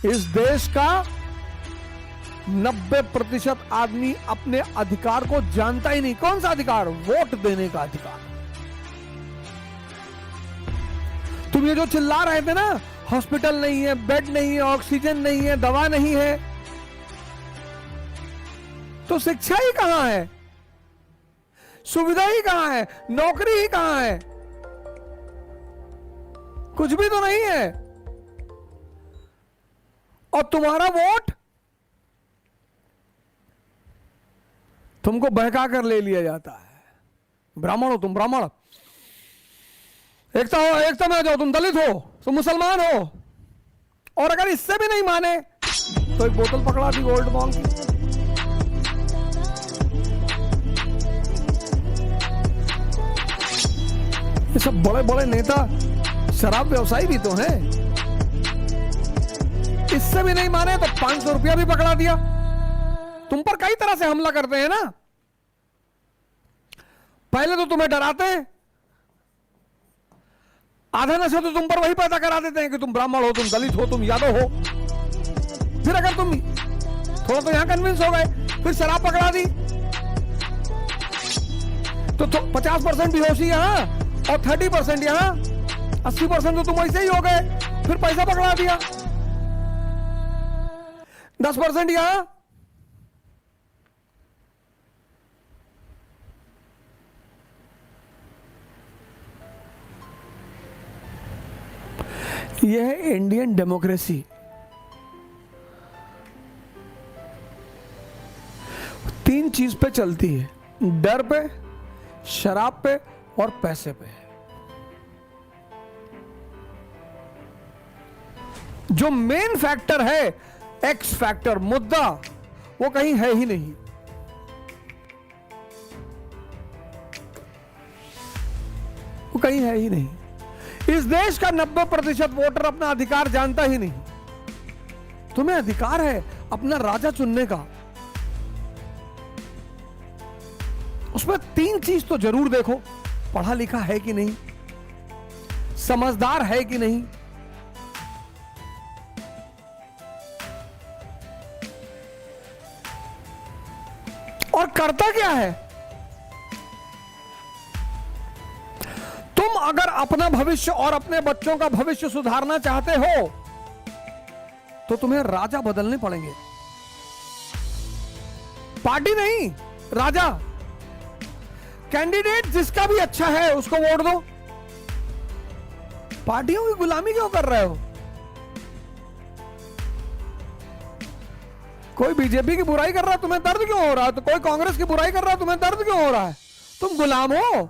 इस देश का 90% आदमी अपने अधिकार को जानता ही नहीं। कौन सा अधिकार? वोट देने का अधिकार। तुम ये जो चिल्ला रहे थे ना, हॉस्पिटल नहीं है, बेड नहीं है, ऑक्सीजन नहीं है, दवा नहीं है, तो शिक्षा ही कहां है, सुविधा ही कहां है, नौकरी ही कहां है? कुछ भी तो नहीं है। और तुम्हारा वोट तुमको बहका कर ले लिया जाता है। ब्राह्मण हो तुम, ब्राह्मण, एकता हो, एकता में आ जाओ, तुम दलित हो, तुम मुसलमान हो। और अगर इससे भी नहीं माने तो एक बोतल पकड़ा दी गोल्ड बॉन्ग की। ये सब बड़े बड़े नेता शराब व्यवसायी भी तो हैं। इससे भी नहीं माने तो 500 रुपया भी पकड़ा दिया। तुम पर कई तरह से हमला करते हैं ना। पहले तो तुम्हें डराते हैं, आधा नशा तो तुम पर वही पैदा करा देते हैं कि तुम ब्राह्मण हो, तुम दलित हो, तुम यादव हो। फिर अगर तुम थोड़ा तो यहां कन्विंस हो गए, फिर शराब पकड़ा दी तो 50% बेहोशी यहां और 30% यहां, 80% तो तुम वैसे ही हो गए। फिर पैसा पकड़ा दिया, 10% यहां। यह है इंडियन डेमोक्रेसी। तीन चीज पे चलती है, डर पे, शराब पे और पैसे पे। जो मेन फैक्टर है, एक्स फैक्टर, मुद्दा, वो कहीं है ही नहीं। वो कहीं है ही नहीं। इस देश का 90% वोटर अपना अधिकार जानता ही नहीं। तुम्हें अधिकार है अपना राजा चुनने का। उसमें तीन चीज तो जरूर देखो, पढ़ा लिखा है कि नहीं, समझदार है कि नहीं, और करता क्या है। तुम अगर अपना भविष्य और अपने बच्चों का भविष्य सुधारना चाहते हो तो तुम्हें राजा बदलने पड़ेंगे। पार्टी नहीं, राजा। कैंडिडेट जिसका भी अच्छा है उसको वोट दो। पार्टियों की गुलामी क्यों कर रहे हो? कोई बीजेपी की बुराई कर रहा है, तुम्हें दर्द क्यों हो रहा है? तो कोई कांग्रेस की बुराई कर रहा है, तुम्हें दर्द क्यों हो रहा है? तुम गुलाम हो।